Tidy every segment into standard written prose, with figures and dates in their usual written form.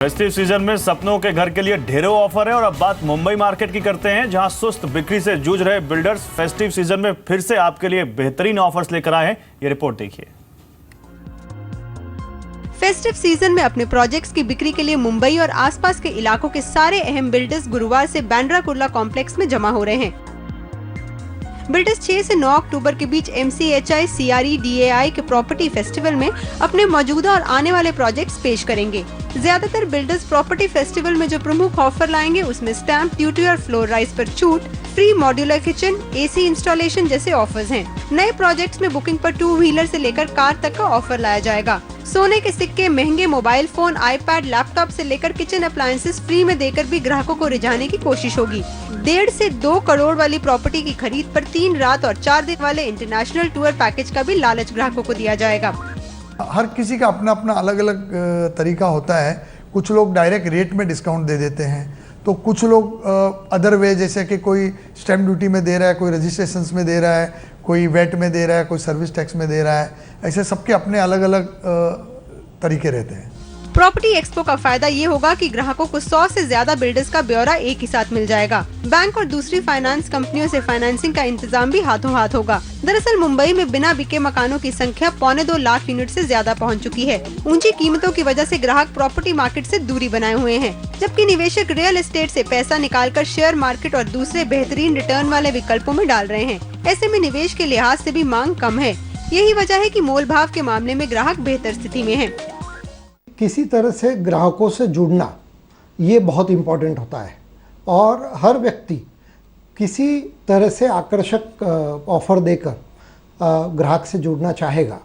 Festive season में सपनों के घर के लिए ढेरों ऑफर है और अब बात मुंबई मार्केट की करते हैं, जहां सुस्त बिक्री से जूझ रहे बिल्डर्स फेस्टिव सीजन में फिर से आपके लिए बेहतरीन ऑफर्स लेकर आए हैं। ये रिपोर्ट देखिए। फेस्टिव सीजन में अपने प्रोजेक्ट्स की बिक्री के लिए मुंबई और आसपास के इलाकों के सारे अहम बिल्डर्स गुरुवार से बांद्रा कुर्ला कॉम्प्लेक्स में जमा हो रहे हैं। बिल्डर्स 6 से 9 अक्टूबर के बीच MCHI CRE DAI के प्रॉपर्टी फेस्टिवल में अपने मौजूदा और आने वाले प्रोजेक्ट्स पेश करेंगे। ज्यादातर बिल्डर्स प्रॉपर्टी फेस्टिवल में जो प्रमुख ऑफर लाएंगे उसमें स्टैंप ड्यूटी और फ्लोर राइज पर छूट, free modular kitchen, AC installation जैसे ऑफर्स हैं। नए प्रोजेक्ट्स में बुकिंग पर 2 व्हीलर से लेकर कार तक का ऑफर लाया जाएगा। सोने के सिक्के, महंगे मोबाइल फोन, iPad, लैपटॉप से लेकर किचन अप्लायंसेस फ्री में देकर भी ग्राहकों को रिझाने की कोशिश होगी। 1.5 से 2 करोड़ वाली प्रॉपर्टी की खरीद पर 3 रात और 4 दिन वाले इंटरनेशनल टूर पैकेज का भी लालच ग्राहकों को दिया जाएगा। हर किसी का अपना अपना अलग अलग तरीका होता है। कुछ लोग डायरेक्ट रेट में डिस्काउंट दे देते हैं, तो कुछ लोग अदर वे, जैसे कि कोई स्टैम्प ड्यूटी में दे रहा है, कोई रजिस्ट्रेशंस में दे रहा है, कोई वेट में दे रहा है, कोई सर्विस टैक्स में दे रहा है। ऐसे सबके अपने अलग अलग तरीके रहते हैं। प्रॉपर्टी एक्सपो का फायदा ये होगा कि ग्राहकों को 100 से ज्यादा बिल्डर्स का ब्यौरा एक ही साथ मिल जाएगा। बैंक और दूसरी फाइनेंस कंपनियों से फाइनेंसिंग का इंतजाम भी हाथों हाथ होगा। दरअसल मुंबई में बिना बिके मकानों की संख्या 1.25 लाख यूनिट से ज्यादा पहुंच चुकी है। ऊंची कीमतों की वजह से ग्राहक प्रॉपर्टी मार्केट से दूरी बनाए हुए हैं, जबकि निवेशक रियल एस्टेट से पैसा निकालकर शेयर मार्केट और दूसरे बेहतरीन रिटर्न वाले विकल्पों में डाल रहे हैं। ऐसे में निवेश के लिहाज से भी मांग कम है। यही वजह है कि मोल भाव के मामले में ग्राहक बेहतर स्थिति में है। किसी तरह से ग्राहकों से जुड़ना ये बहुत इम्पोर्टेंट होता है और हर व्यक्ति किसी तरह से आकर्षक ऑफर देकर ग्राहक से जुड़ना चाहेगा।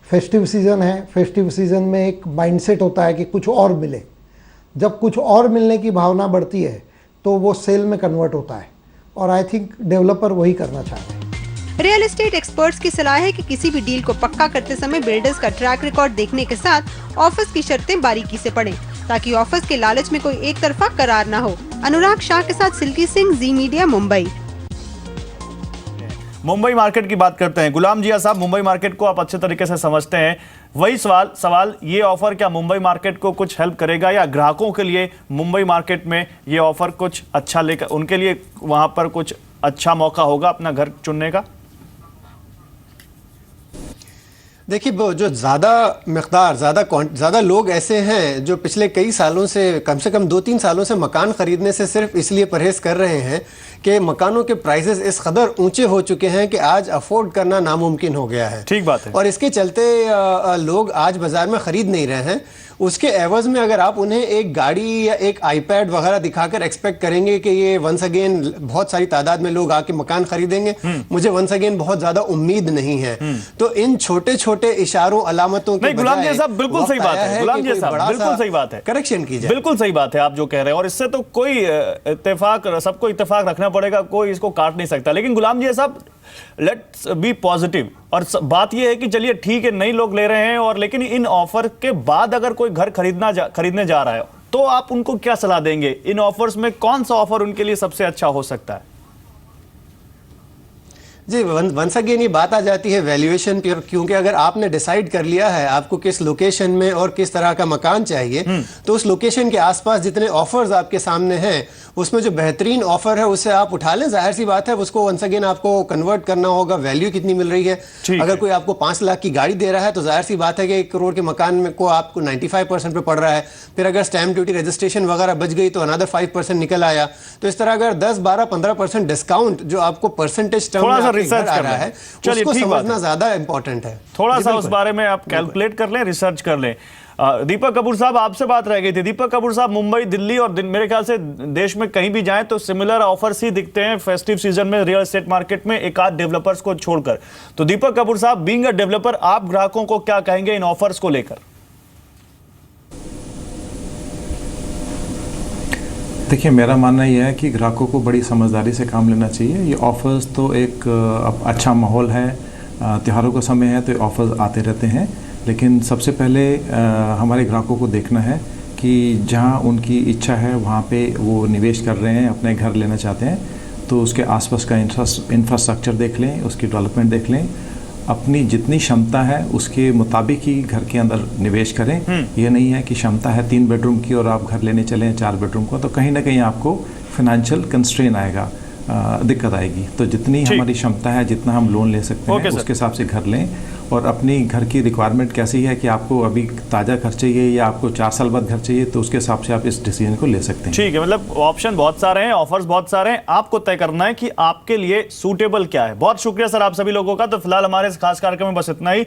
फेस्टिव सीज़न है, फेस्टिव सीज़न में एक माइंडसेट होता है कि कुछ और मिले। जब कुछ और मिलने की भावना बढ़ती है तो वो सेल में कन्वर्ट होता है और आई थिंक डेवलपर वही करना चाह रहे हैं। रियल एस्टेट एक्सपर्ट्स की सलाह है कि किसी भी डील को पक्का करते समय बिल्डर्स का ट्रैक रिकॉर्ड देखने के साथ ऑफर्स की शर्तें बारीकी से पढ़ें, ताकि ऑफर्स के लालच में कोई एक तरफा करार न हो। अनुराग शाह के साथ सिल्की सिंह, जी मीडिया, मुंबई। मुंबई मार्केट की बात करते हैं। गुलाम जिया साहब, मुंबई मार्केट को आप अच्छे तरीके से समझते हैं। वही सवाल ये ऑफर क्या मुंबई मार्केट को कुछ हेल्प करेगा या ग्राहकों के लिए मुंबई मार्केट में ये ऑफर कुछ अच्छा लेकर उनके लिए वहां पर कुछ अच्छा मौका होगा अपना घर चुनने का? देखिए, जो ज़्यादा लोग ऐसे हैं जो पिछले कई सालों से कम 2-3 सालों से मकान ख़रीदने से सिर्फ इसलिए परहेज कर रहे हैं कि मकानों के प्राइसेस इस कदर ऊंचे हो चुके हैं कि आज अफोर्ड करना नामुमकिन हो गया है। ठीक बात है। और इसके चलते लोग आज बाज़ार में ख़रीद नहीं रहे हैं। उसके एवज में अगर आप उन्हें एक गाड़ी या एक iPad वगैरह दिखाकर एक्सपेक्ट करेंगे कि ये वंस अगेन बहुत सारी तादाद में लोग आके मकान खरीदेंगे, मुझे वंस अगेन बहुत ज्यादा उम्मीद नहीं है। तो इन छोटे छोटे इशारों, अलामतों के गुलाम जी साहब बिल्कुल सही बात है। गुलाम जी साहब बिल्कुल सही बात है, करेक्शन कीजिए। बिल्कुल सही बात है आप जो कह रहे हैं, और इससे तो कोई इत्तेफाक, सबको इत्तेफाक रखना पड़ेगा, कोई इसको काट नहीं सकता। लेकिन गुलाम जी साहब, लेट्स बी पॉजिटिव। और बात यह है कि चलिए ठीक है, नई लोग ले रहे हैं, और लेकिन इन ऑफर के बाद अगर कोई घर खरीदने जा रहा है तो आप उनको क्या सलाह देंगे? इन ऑफर्स में कौन सा ऑफर उनके लिए सबसे अच्छा हो सकता है? जी, वंस अगेन ये बात आ जाती है वैल्यूएशन पर, क्योंकि अगर आपने डिसाइड कर लिया है आपको किस लोकेशन में और किस तरह का मकान चाहिए, तो उस लोकेशन के आसपास जितने ऑफर्स आपके सामने हैं उसमें जो बेहतरीन ऑफर है उससे आप उठा लें। जाहिर सी बात है उसको वंस अगेन आपको कन्वर्ट करना होगा, वैल्यू कितनी मिल रही है। अगर कोई आपको 5 लाख की गाड़ी दे रहा है तो जाहिर सी बात है कि 1 करोड़ के मकान में को आपको 95% पे पड़ रहा है। फिर अगर स्टैम्प ड्यूटी, रजिस्ट्रेशन वगैरह बच गई तो अनदर 5% निकल आया। तो इस तरह अगर 10, 12, 15% डिस्काउंट जो आपको परसेंटेज टर्म में रिसर्च आ रहा है उसको समझना ज्यादा इंपॉर्टेंट है। थोड़ा सा उस बारे में आप कैलकुलेट कर लें, रिसर्च कर लें। दीपक कपूर साहब, आपसे बात रह गई थी। दीपक कपूर साहब, मुंबई, दिल्ली और मेरे ख्याल से देश में कहीं भी जाएं तो सिमिलर ऑफर्स ही दिखते हैं फेस्टिव सीजन में रियल एस्टेट मार्केट में, एक आध डेवलपर्स को छोड़कर। तो दीपक कपूर साहब, बीइंग अ डेवलपर, आप ग्राहकों को क्या कहेंगे इन ऑफर्स को लेकर? देखिए, मेरा मानना यह है कि ग्राहकों को बड़ी समझदारी से काम लेना चाहिए। ये ऑफर्स तो एक अच्छा माहौल है, त्योहारों का समय है तो ये ऑफर्स आते रहते हैं, लेकिन सबसे पहले हमारे ग्राहकों को देखना है कि जहां उनकी इच्छा है वहां पे वो निवेश कर रहे हैं, अपने घर लेना चाहते हैं, तो उसके आसपास का इंफ्रास्ट्रक्चर देख लें, उसकी डेवलपमेंट देख लें। अपनी जितनी क्षमता है उसके मुताबिक ही घर के अंदर निवेश करें। ये नहीं है कि क्षमता है 3 बेडरूम की और आप घर लेने चलें 4 बेडरूम का, तो कहीं ना कहीं आपको फाइनेंशियल कंस्ट्रेन आएगा, दिक्कत आएगी। तो जितनी हमारी क्षमता है, जितना हम लोन ले सकते हैं उसके हिसाब से घर लें। और अपनी घर की रिक्वायरमेंट कैसी है कि आपको अभी ताज़ा घर चाहिए या आपको 4 साल बाद घर चाहिए, तो उसके हिसाब से आप इस डिसीजन को ले सकते हैं। ठीक है, मतलब ऑप्शन बहुत सारे हैं, ऑफर्स बहुत सारे हैं, आपको तय करना है कि आपके लिए सूटेबल क्या है। बहुत शुक्रिया सर आप सभी लोगों का। तो फिलहाल हमारे इस खास कार्यक्रम में बस इतना ही,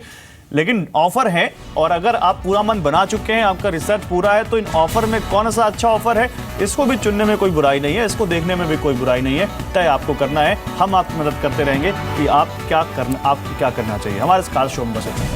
लेकिन ऑफर है और अगर आप पूरा मन बना चुके हैं, आपका रिसर्च पूरा है, तो इन ऑफर में कौन सा अच्छा ऑफर है इसको भी चुनने में कोई बुराई नहीं है, इसको देखने में भी कोई बुराई नहीं है। तय आपको करना है, हम आपकी मदद करते रहेंगे कि आप क्या करना चाहिए। हमारे इस खास शो में बस इतना ही।